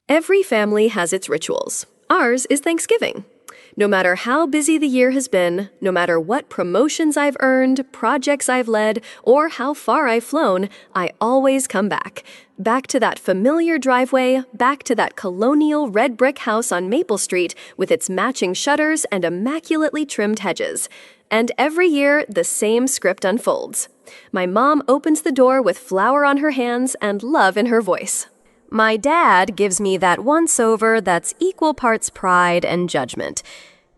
Every family has its rituals. Ours is Thanksgiving. No matter how busy the year has been, no matter what promotions I've earned, projects I've led, or how far I've flown, I always come back. Back to that familiar driveway, back to that colonial red brick house on Maple Street with its matching shutters and immaculately trimmed hedges. And every year, the same script unfolds. My mom opens the door with flour on her hands and love in her voice. My dad gives me that once-over that's equal parts pride and judgment.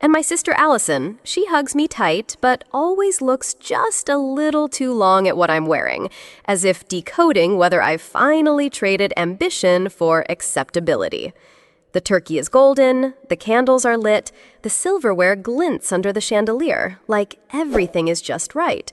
And my sister Allison, she hugs me tight, but always looks just a little too long at what I'm wearing, as if decoding whether I've finally traded ambition for acceptability. The turkey is golden, the candles are lit, the silverware glints under the chandelier, like everything is just right.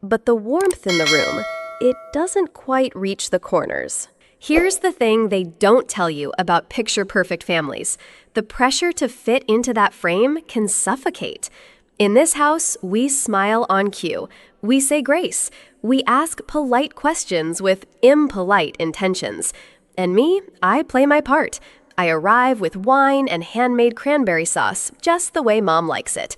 But the warmth in the room, it doesn't quite reach the corners. Here's the thing they don't tell you about picture-perfect families. The pressure to fit into that frame can suffocate. In this house, we smile on cue. We say grace. We ask polite questions with impolite intentions. And me, I play my part. I arrive with wine and handmade cranberry sauce, just the way Mom likes it.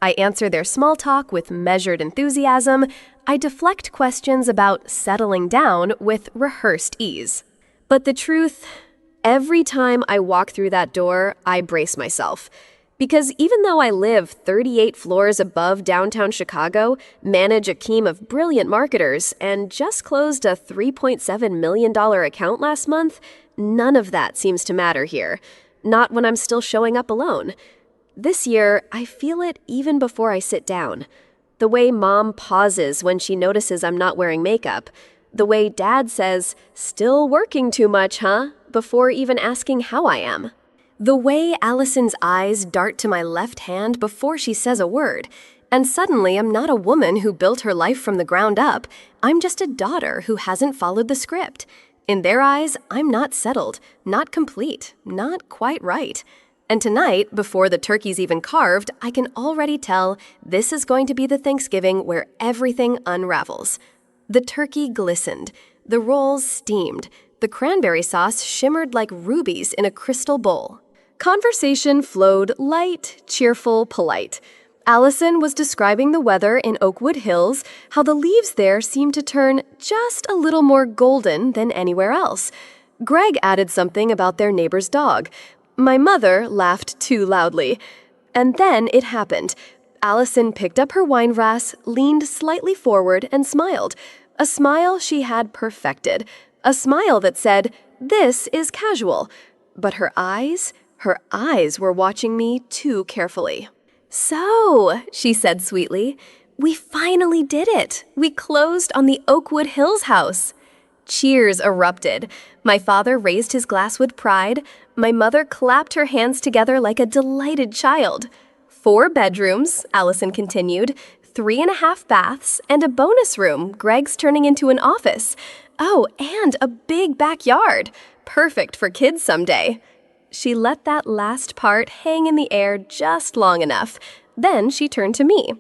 I answer their small talk with measured enthusiasm. I deflect questions about settling down with rehearsed ease. But the truth, every time I walk through that door, I brace myself. Because even though I live 38 floors above downtown Chicago, manage a team of brilliant marketers, and just closed a $3.7 million account last month, none of that seems to matter here. Not when I'm still showing up alone. This year, I feel it even before I sit down. The way Mom pauses when she notices I'm not wearing makeup. The way Dad says, "Still working too much, huh?" before even asking how I am. The way Allison's eyes dart to my left hand before she says a word. And suddenly I'm not a woman who built her life from the ground up. I'm just a daughter who hasn't followed the script. In their eyes, I'm not settled, not complete, not quite right. And tonight, before the turkey's even carved, I can already tell this is going to be the Thanksgiving where everything unravels. The turkey glistened, the rolls steamed, the cranberry sauce shimmered like rubies in a crystal bowl. Conversation flowed light, cheerful, polite. Allison was describing the weather in Oakwood Hills, how the leaves there seemed to turn just a little more golden than anywhere else. Greg added something about their neighbor's dog. My mother laughed too loudly. And then it happened. Allison picked up her wine glass, leaned slightly forward, and smiled. A smile she had perfected. A smile that said, "This is casual." But her eyes were watching me too carefully. "So," she said sweetly, "we finally did it. We closed on the Oakwood Hills house." Cheers erupted. My father raised his glass with pride. My mother clapped her hands together like a delighted child. 4 bedrooms, Allison continued, 3.5 baths, and a bonus room Greg's turning into an office. Oh, and a big backyard. Perfect for kids someday. She let that last part hang in the air just long enough. Then she turned to me.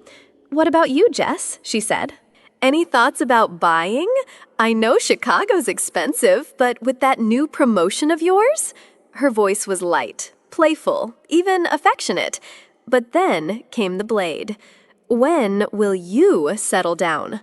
"What about you, Jess?" she said. "Any thoughts about buying? I know Chicago's expensive, but with that new promotion of yours?" Her voice was light, playful, even affectionate. But then came the blade. "When will you settle down?"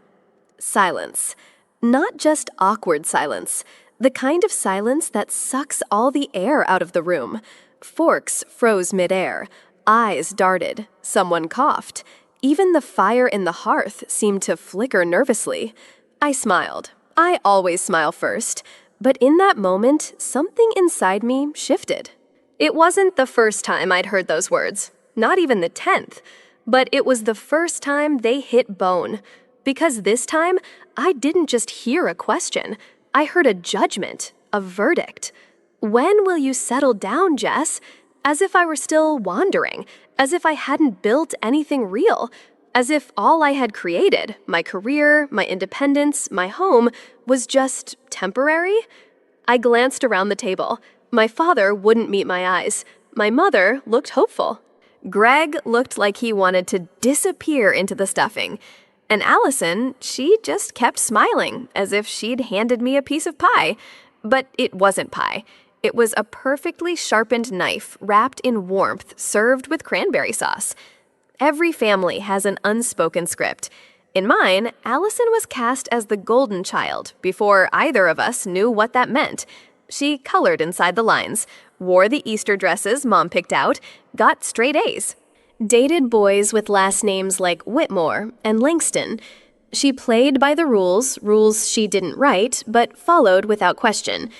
Silence. Not just awkward silence. The kind of silence that sucks all the air out of the room. Forks froze midair. Eyes darted. Someone coughed. Even the fire in the hearth seemed to flicker nervously. I smiled. I always smile first. But in that moment, something inside me shifted. It wasn't the first time I'd heard those words. Not even the 10th. But it was the first time they hit bone. Because this time, I didn't just hear a question. I heard a judgment, a verdict. "When will you settle down, Jess?" As if I were still wandering. As if I hadn't built anything real. As if all I had created, my career, my independence, my home, was just temporary. I glanced around the table. My father wouldn't meet my eyes. My mother looked hopeful. Greg looked like he wanted to disappear into the stuffing. And Allison, she just kept smiling, as if she'd handed me a piece of pie. But it wasn't pie. It was a perfectly sharpened knife wrapped in warmth served with cranberry sauce. Every family has an unspoken script. In mine, Allison was cast as the golden child before either of us knew what that meant. She colored inside the lines, wore the Easter dresses Mom picked out, got straight A's, dated boys with last names like Whitmore and Langston. She played by the rules she didn't write, but followed without question.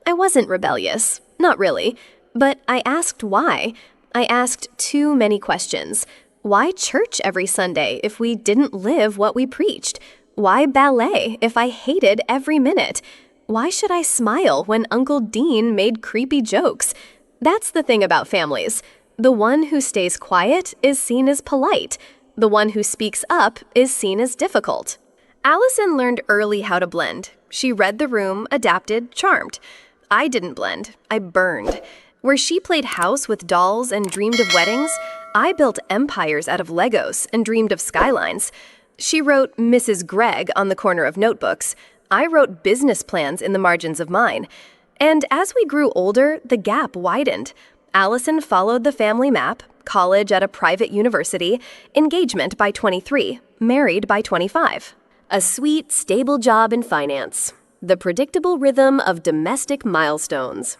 I wasn't rebellious, not really, but I asked why. I asked too many questions. Why church every Sunday if we didn't live what we preached? Why ballet if I hated every minute? Why should I smile when Uncle Dean made creepy jokes? That's the thing about families. The one who stays quiet is seen as polite. The one who speaks up is seen as difficult. Allison learned early how to blend. She read the room, adapted, charmed. I didn't blend. I burned. Where she played house with dolls and dreamed of weddings, I built empires out of Legos and dreamed of skylines. She wrote Mrs. Gregg on the corner of notebooks. I wrote business plans in the margins of mine. And as we grew older, the gap widened. Allison followed the family map, college at a private university, engagement by 23, married by 25. A sweet, stable job in finance. The predictable rhythm of domestic milestones.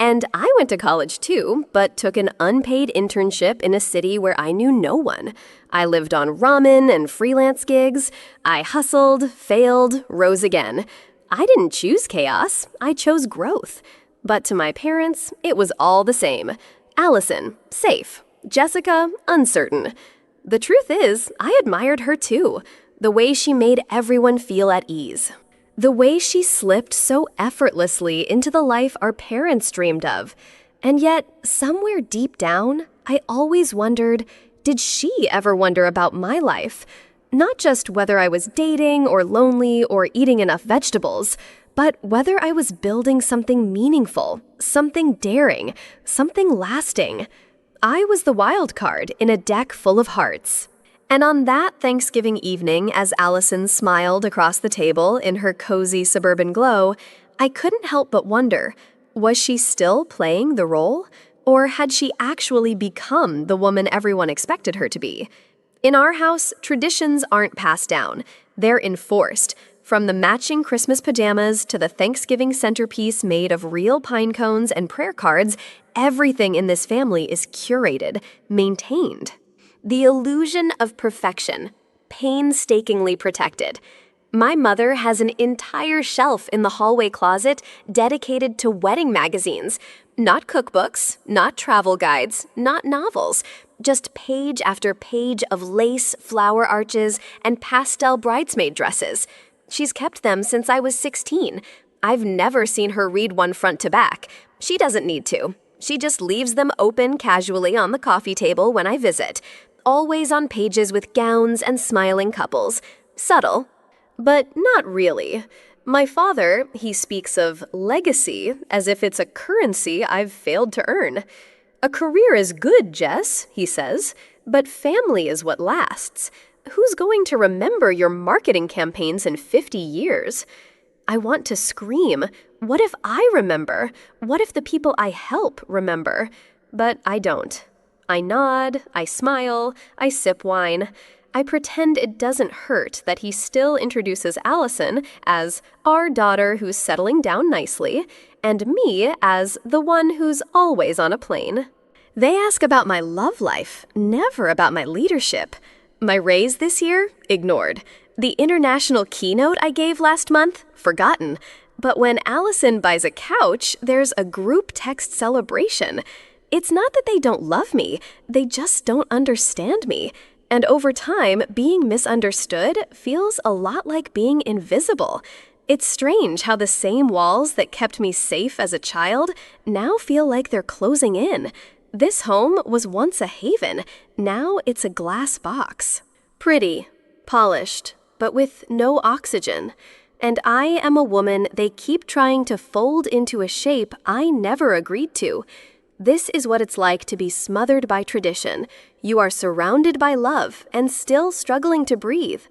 And I went to college too, but took an unpaid internship in a city where I knew no one. I lived on ramen and freelance gigs. I hustled, failed, rose again. I didn't choose chaos. I chose growth. But to my parents, it was all the same. Allison, safe. Jessica, uncertain. The truth is, I admired her too. The way she made everyone feel at ease. The way she slipped so effortlessly into the life our parents dreamed of. And yet, somewhere deep down, I always wondered, did she ever wonder about my life? Not just whether I was dating or lonely or eating enough vegetables, but whether I was building something meaningful, something daring, something lasting. I was the wild card in a deck full of hearts. And on that Thanksgiving evening, as Allison smiled across the table in her cozy suburban glow, I couldn't help but wonder, was she still playing the role? Or had she actually become the woman everyone expected her to be? In our house, traditions aren't passed down. They're enforced. From the matching Christmas pajamas to the Thanksgiving centerpiece made of real pine cones and prayer cards, everything in this family is curated, maintained. The illusion of perfection, painstakingly protected. My mother has an entire shelf in the hallway closet dedicated to wedding magazines. Not cookbooks, not travel guides, not novels. Just page after page of lace, flower arches, and pastel bridesmaid dresses. She's kept them since I was 16. I've never seen her read one front to back. She doesn't need to. She just leaves them open casually on the coffee table when I visit. Always on pages with gowns and smiling couples. Subtle, but not really. My father, he speaks of legacy as if it's a currency I've failed to earn. A career is good, Jess, he says, but family is what lasts. Who's going to remember your marketing campaigns in 50 years? I want to scream. What if I remember? What if the people I help remember? But I don't. I nod, I smile, I sip wine. I pretend it doesn't hurt that he still introduces Allison as our daughter who's settling down nicely, and me as the one who's always on a plane. They ask about my love life, never about my leadership. My raise this year? Ignored. The international keynote I gave last month? Forgotten. But when Allison buys a couch, there's a group text celebration. It's not that they don't love me, they just don't understand me. And over time, being misunderstood feels a lot like being invisible. It's strange how the same walls that kept me safe as a child now feel like they're closing in. This home was once a haven, now it's a glass box. Pretty, polished, but with no oxygen. And I am a woman they keep trying to fold into a shape I never agreed to. This is what it's like to be smothered by tradition. You are surrounded by love and still struggling to breathe.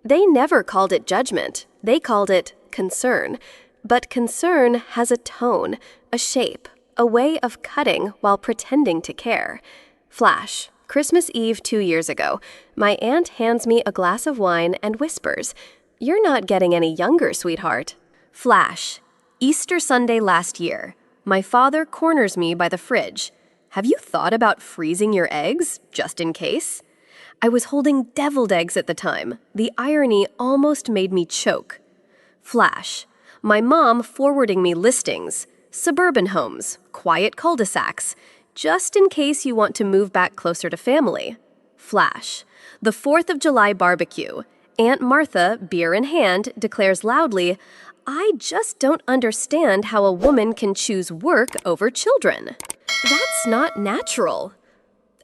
They never called it judgment. They called it concern. But concern has a tone, a shape, a way of cutting while pretending to care. Flash, Christmas Eve 2 years ago. My aunt hands me a glass of wine and whispers, "You're not getting any younger, sweetheart." Flash, Easter Sunday last year. My father corners me by the fridge. "Have you thought about freezing your eggs, just in case?" I was holding deviled eggs at the time. The irony almost made me choke. Flash, my mom forwarding me listings, suburban homes, quiet cul-de-sacs, just in case you want to move back closer to family. Flash, the 4th of July barbecue. Aunt Martha, beer in hand, declares loudly, "I just don't understand how a woman can choose work over children. That's not natural."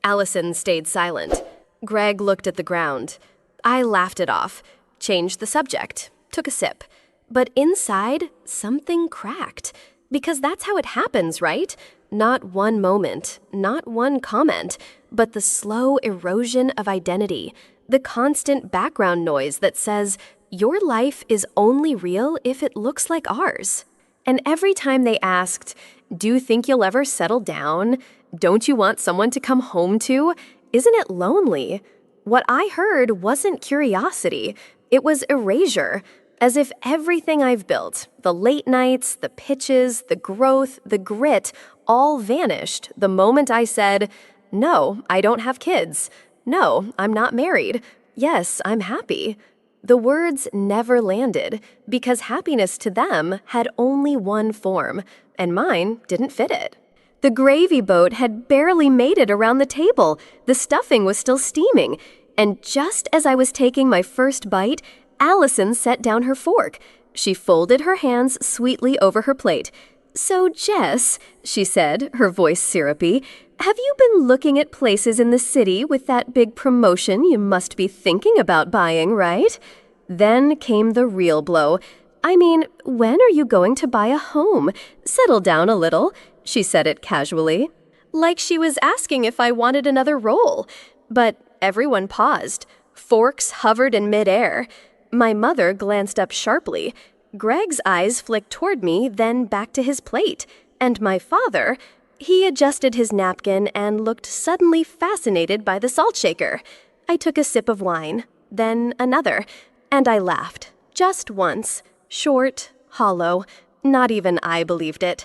Allison stayed silent. Greg looked at the ground. I laughed it off, changed the subject, took a sip. But inside, something cracked. Because that's how it happens, right? Not one moment, not one comment, but the slow erosion of identity, the constant background noise that says, your life is only real if it looks like ours. And every time they asked, "Do you think you'll ever settle down? Don't you want someone to come home to? Isn't it lonely?" What I heard wasn't curiosity, it was erasure. As if everything I've built, the late nights, the pitches, the growth, the grit, all vanished the moment I said, "No, I don't have kids. No, I'm not married. Yes, I'm happy." The words never landed because happiness to them had only one form, and mine didn't fit it. The gravy boat had barely made it around the table. The stuffing was still steaming. And just as I was taking my first bite, Allison set down her fork. She folded her hands sweetly over her plate. "So, Jess," she said, her voice syrupy, "have you been looking at places in the city with that big promotion you must be thinking about buying, right?" Then came the real blow. "I mean, when are you going to buy a home? Settle down a little." She said it casually, like she was asking if I wanted another role. But everyone paused. Forks hovered in midair. My mother glanced up sharply. Greg's eyes flicked toward me, then back to his plate. And my father, he adjusted his napkin and looked suddenly fascinated by the salt shaker. I took a sip of wine, then another, and I laughed. Just once. Short, hollow. Not even I believed it.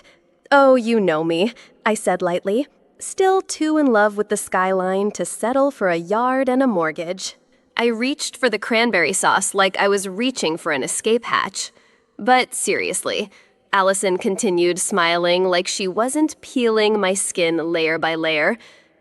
"Oh, you know me," I said lightly. Still too in love with the skyline to settle for a yard and a mortgage. I reached for the cranberry sauce like I was reaching for an escape hatch. "But seriously," Allison continued, smiling like she wasn't peeling my skin layer by layer,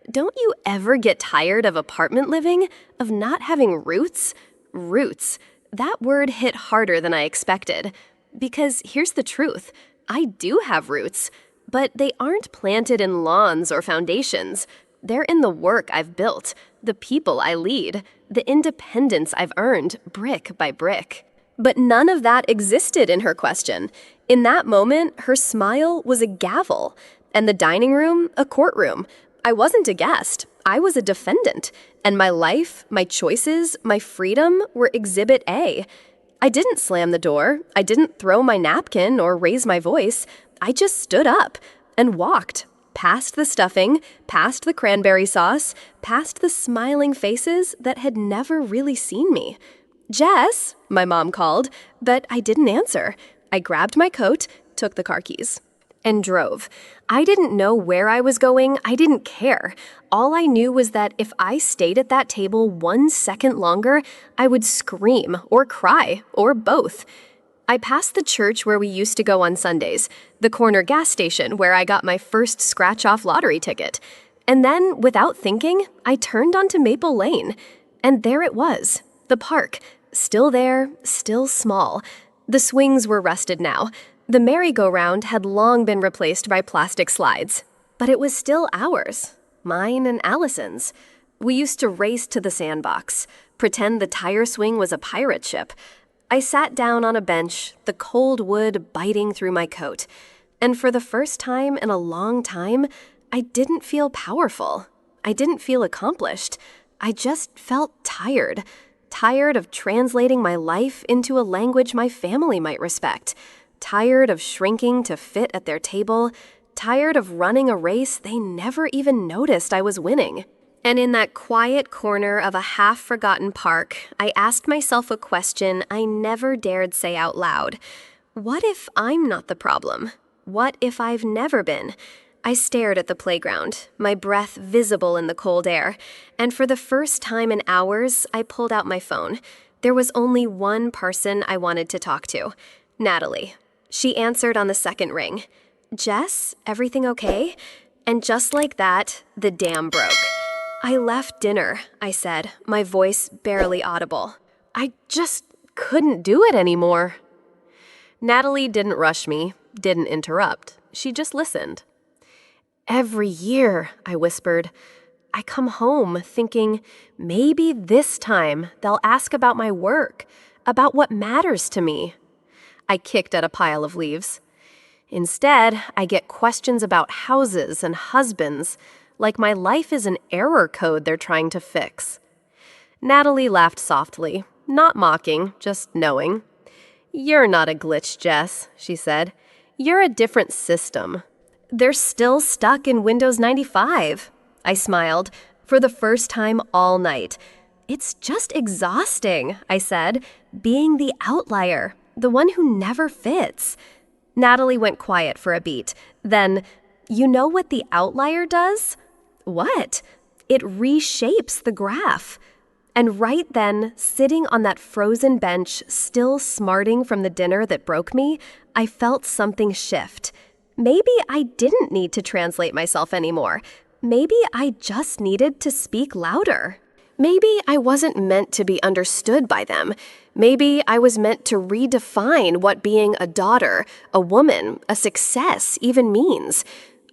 "don't you ever get tired of apartment living? Of not having roots? Roots. That word hit harder than I expected. Because here's the truth. I do have roots. But they aren't planted in lawns or foundations. They're in the work I've built, the people I lead, the independence I've earned brick by brick." But none of that existed in her question. In that moment, her smile was a gavel, and the dining room a courtroom. I wasn't a guest. I was a defendant, and my life, my choices, my freedom were Exhibit A. I didn't slam the door. I didn't throw my napkin or raise my voice. I just stood up and walked, past the stuffing, past the cranberry sauce, past the smiling faces that had never really seen me. "Jess," my mom called, but I didn't answer. I grabbed my coat, took the car keys, and drove. I didn't know where I was going. I didn't care. All I knew was that if I stayed at that table 1 second longer, I would scream or cry or both. I passed the church where we used to go on Sundays, the corner gas station where I got my first scratch-off lottery ticket. And then, without thinking, I turned onto Maple Lane. And there it was, the park, still there, still small. The swings were rusted now. The merry-go-round had long been replaced by plastic slides. But it was still ours, mine and Allison's. We used to race to the sandbox, pretend the tire swing was a pirate ship. I sat down on a bench, the cold wood biting through my coat. And for the first time in a long time, I didn't feel powerful. I didn't feel accomplished. I just felt tired. Tired of translating my life into a language my family might respect. tired of shrinking to fit at their table, tired of running a race they never even noticed I was winning. And in that quiet corner of a half-forgotten park, I asked myself a question I never dared say out loud. What if I'm not the problem? What if I've never been? I stared at the playground, my breath visible in the cold air, and for the first time in hours, I pulled out my phone. There was only one person I wanted to talk to, Natalie. She answered on the second ring. "Jess, everything okay?" And just like that, the dam broke. "I left dinner," I said, my voice barely audible. I just couldn't do it anymore. Natalie didn't rush me, didn't interrupt. She just listened. "Every year," I whispered, "I come home thinking maybe this time they'll ask about my work, about what matters to me." I kicked at a pile of leaves. "Instead, I get questions about houses and husbands, like my life is an error code they're trying to fix." Natalie laughed softly, not mocking, just knowing. "You're not a glitch, Jess," she said. "You're a different system. They're still stuck in Windows 95. I smiled, for the first time all night. "It's just exhausting," I said, "being the outlier, the one who never fits." Natalie went quiet for a beat. Then, "You know what the outlier does?" "What?" "It reshapes the graph." And right then, sitting on that frozen bench, still smarting from the dinner that broke me, I felt something shift. Maybe I didn't need to translate myself anymore. Maybe I just needed to speak louder. Maybe I wasn't meant to be understood by them. Maybe I was meant to redefine what being a daughter, a woman, a success even means.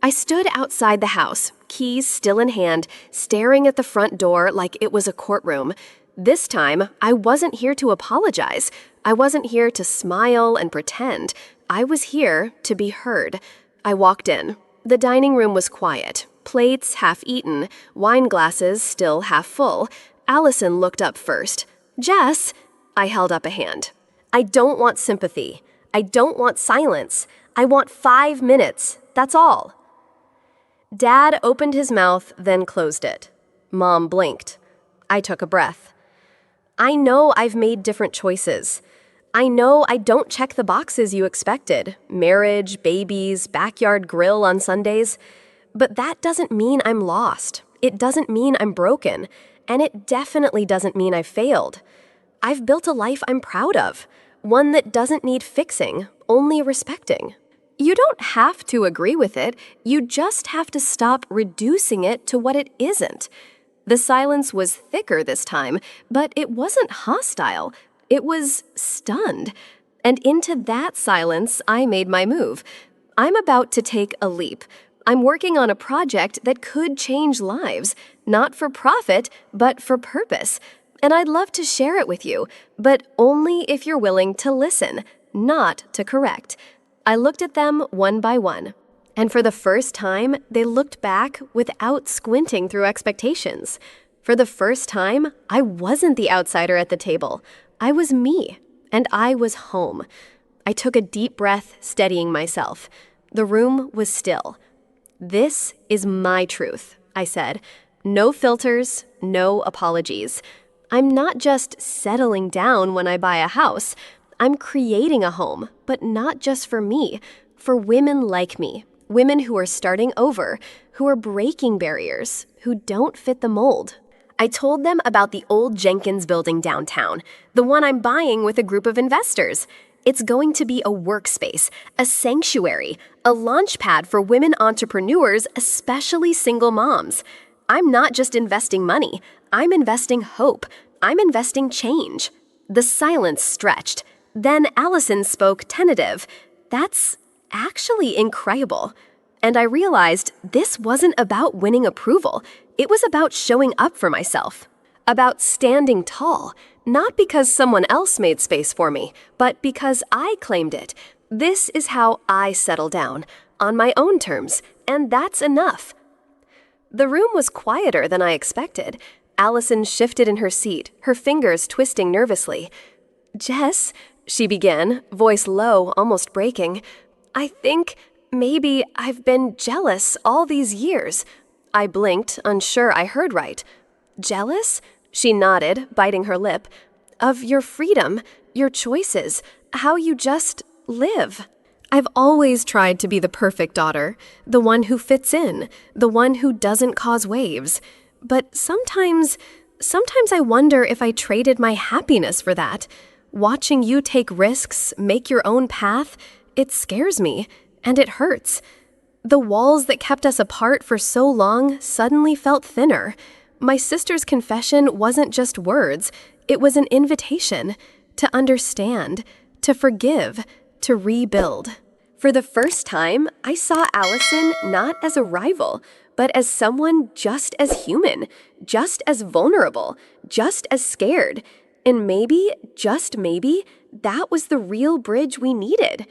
I stood outside the house, keys still in hand, staring at the front door like it was a courtroom. This time, I wasn't here to apologize. I wasn't here to smile and pretend. I was here to be heard. I walked in. The dining room was quiet. Plates half eaten, wine glasses still half full. Allison looked up first. "Jess," I held up a hand. "I don't want sympathy. I don't want silence. I want 5 minutes. That's all." Dad opened his mouth, then closed it. Mom blinked. I took a breath. I know I've made different choices. I know I don't check the boxes you expected. Marriage, babies, backyard grill on Sundays. But that doesn't mean I'm lost. It doesn't mean I'm broken. And it definitely doesn't mean I've failed. I've built a life I'm proud of. One that doesn't need fixing, only respecting. You don't have to agree with it. You just have to stop reducing it to what it isn't. The silence was thicker this time, but it wasn't hostile. It was stunned. And into that silence, I made my move. I'm about to take a leap. I'm working on a project that could change lives, not for profit, but for purpose. And I'd love to share it with you, but only if you're willing to listen, not to correct. I looked at them one by one, and for the first time, they looked back without squinting through expectations. For the first time, I wasn't the outsider at the table. I was me, and I was home. I took a deep breath, steadying myself. The room was still. "This is my truth," I said. "No filters, no apologies. I'm not just settling down when I buy a house. I'm creating a home, but not just for me, for women like me, women who are starting over, who are breaking barriers, who don't fit the mold." I told them about the old Jenkins building downtown, the one I'm buying with a group of investors. It's going to be a workspace, a sanctuary, a launch pad for women entrepreneurs, especially single moms. I'm not just investing money. I'm investing hope. I'm investing change. The silence stretched. Then Allison spoke tentative. "That's actually incredible." And I realized this wasn't about winning approval. It was about showing up for myself. About standing tall. Not because someone else made space for me, but because I claimed it. This is how I settle down, on my own terms, and that's enough. The room was quieter than I expected. Allison shifted in her seat, her fingers twisting nervously. "Jess, She began, voice low, almost breaking. I think maybe I've been jealous all these years. I blinked, unsure I heard right. Jealous? She nodded, biting her lip. Of your freedom, your choices, how you just live. I've always tried to be the perfect daughter, the one who fits in, the one who doesn't cause waves. But sometimes I wonder if I traded my happiness for that. Watching you take risks, make your own path, it scares me, and it hurts. The walls that kept us apart for so long suddenly felt thinner. My sister's confession wasn't just words, it was an invitation to understand, to forgive, to rebuild. For the first time, I saw Allison not as a rival, but as someone just as human, just as vulnerable, just as scared. And maybe, just maybe, that was the real bridge we needed.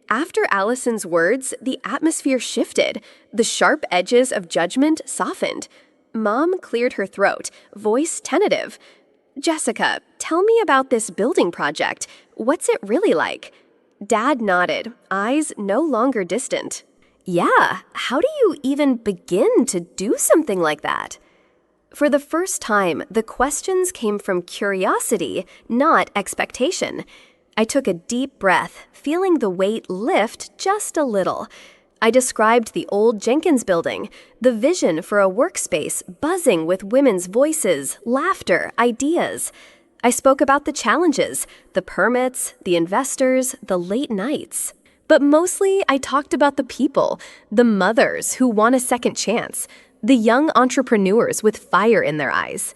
After Allison's words, the atmosphere shifted. The sharp edges of judgment softened. Mom cleared her throat, voice tentative. Jessica, tell me about this building project. What's it really like? Dad nodded, eyes no longer distant. Yeah, how do you even begin to do something like that? For the first time, the questions came from curiosity, not expectation. I took a deep breath, feeling the weight lift just a little. I described the old Jenkins building, the vision for a workspace buzzing with women's voices, laughter, ideas. I spoke about the challenges, the permits, the investors, the late nights. But mostly, I talked about the people, the mothers who want a second chance, the young entrepreneurs with fire in their eyes.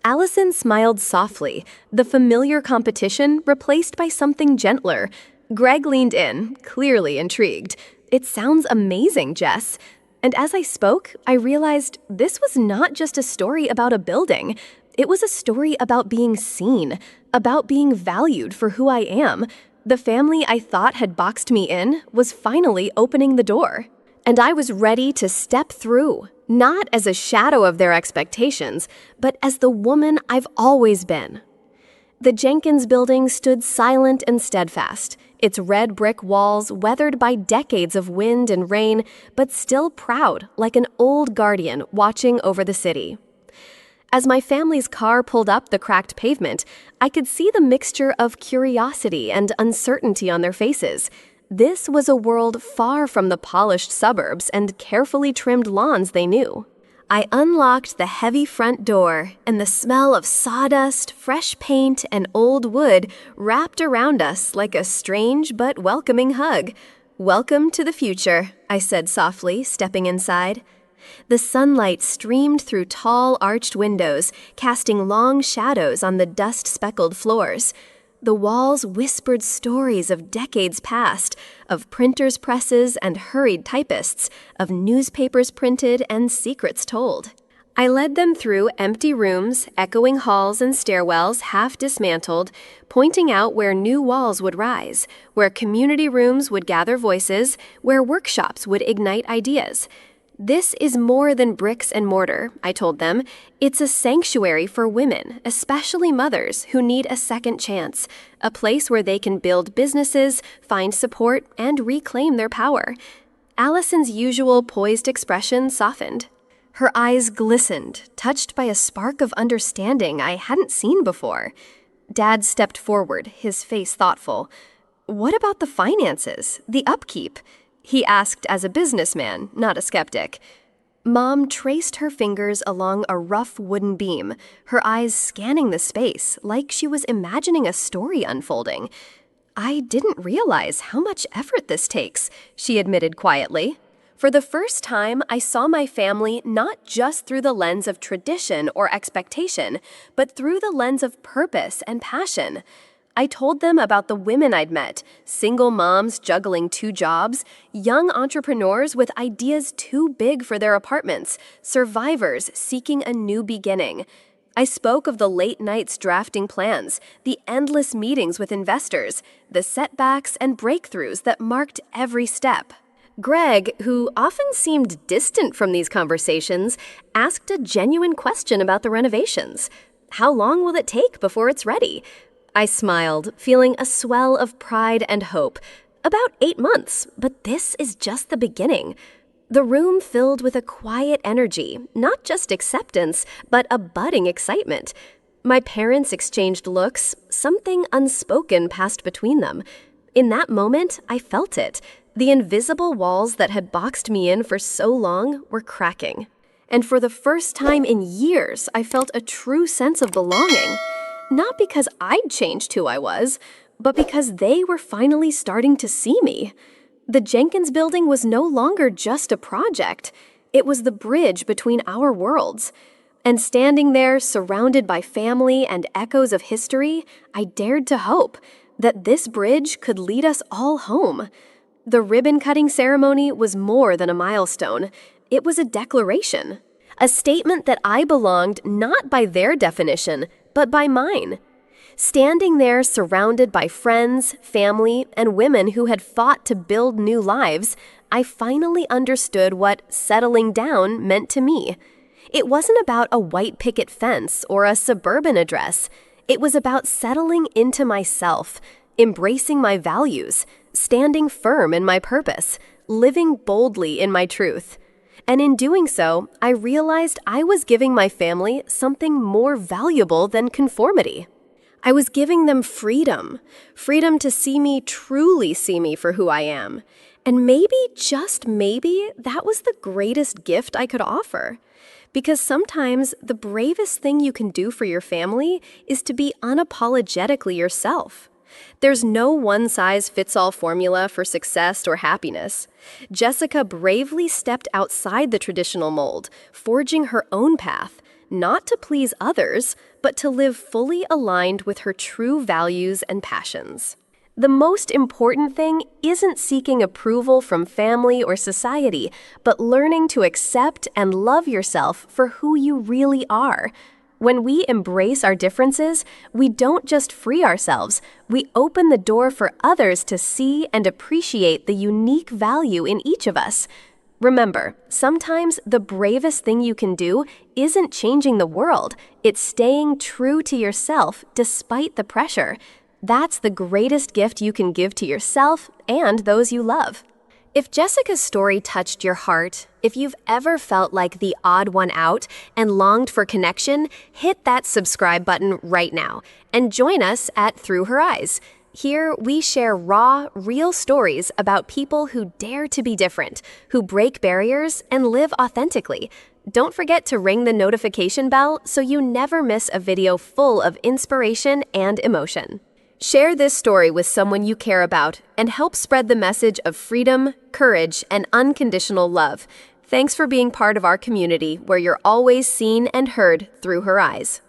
Allison smiled softly, the familiar competition replaced by something gentler. Greg leaned in, clearly intrigued. It sounds amazing, Jess. And as I spoke, I realized this was not just a story about a building. It was a story about being seen, about being valued for who I am. The family I thought had boxed me in was finally opening the door. And I was ready to step through, not as a shadow of their expectations, but as the woman I've always been. The Jenkins building stood silent and steadfast, its red brick walls weathered by decades of wind and rain, but still proud like an old guardian watching over the city. As my family's car pulled up the cracked pavement, I could see the mixture of curiosity and uncertainty on their faces. This was a world far from the polished suburbs and carefully trimmed lawns they knew. I unlocked the heavy front door, and the smell of sawdust, fresh paint, and old wood wrapped around us like a strange but welcoming hug. "Welcome to the future," I said softly, stepping inside. The sunlight streamed through tall, arched windows, casting long shadows on the dust-speckled floors. The walls whispered stories of decades past, of printers' presses and hurried typists, of newspapers printed and secrets told. I led them through empty rooms, echoing halls and stairwells half dismantled, pointing out where new walls would rise, where community rooms would gather voices, where workshops would ignite ideas. This is more than bricks and mortar, I told them. It's a sanctuary for women, especially mothers, who need a second chance, a place where they can build businesses, find support, and reclaim their power. Allison's usual poised expression softened. Her eyes glistened, touched by a spark of understanding I hadn't seen before. Dad stepped forward, his face thoughtful. "What about the finances, the upkeep?" he asked as a businessman, not a skeptic. Mom traced her fingers along a rough wooden beam, her eyes scanning the space like she was imagining a story unfolding. "I didn't realize how much effort this takes," she admitted quietly. For the first time, I saw my family not just through the lens of tradition or expectation, but through the lens of purpose and passion. I told them about the women I'd met, single moms juggling 2 jobs, young entrepreneurs with ideas too big for their apartments, survivors seeking a new beginning. I spoke of the late nights drafting plans, the endless meetings with investors, the setbacks and breakthroughs that marked every step. Greg, who often seemed distant from these conversations, asked a genuine question about the renovations. How long will it take before it's ready? I smiled, feeling a swell of pride and hope. About 8 months, but this is just the beginning. The room filled with a quiet energy, not just acceptance, but a budding excitement. My parents exchanged looks, something unspoken passed between them. In that moment, I felt it. The invisible walls that had boxed me in for so long were cracking. And for the first time in years, I felt a true sense of belonging. Not because I'd changed who I was, but because they were finally starting to see me. The Jenkins building was no longer just a project. It was the bridge between our worlds. And standing there, surrounded by family and echoes of history, I dared to hope that this bridge could lead us all home. The ribbon-cutting ceremony was more than a milestone. It was a declaration. A statement that I belonged not by their definition, but by mine. Standing there surrounded by friends, family, and women who had fought to build new lives, I finally understood what settling down meant to me. It wasn't about a white picket fence or a suburban address. It was about settling into myself, embracing my values, standing firm in my purpose, living boldly in my truth. And in doing so, I realized I was giving my family something more valuable than conformity. I was giving them freedom to truly see me for who I am. And maybe, just maybe, that was the greatest gift I could offer. Because sometimes the bravest thing you can do for your family is to be unapologetically yourself. There's no one-size-fits-all formula for success or happiness. Jessica bravely stepped outside the traditional mold, forging her own path, not to please others, but to live fully aligned with her true values and passions. The most important thing isn't seeking approval from family or society, but learning to accept and love yourself for who you really are. When we embrace our differences, we don't just free ourselves, we open the door for others to see and appreciate the unique value in each of us. Remember, sometimes the bravest thing you can do isn't changing the world, it's staying true to yourself despite the pressure. That's the greatest gift you can give to yourself and those you love. If Jessica's story touched your heart, if you've ever felt like the odd one out and longed for connection, hit that subscribe button right now and join us at Through Her Eyes. Here, we share raw, real stories about people who dare to be different, who break barriers and live authentically. Don't forget to ring the notification bell so you never miss a video full of inspiration and emotion. Share this story with someone you care about and help spread the message of freedom, courage, and unconditional love. Thanks for being part of our community where you're always seen and heard through her eyes.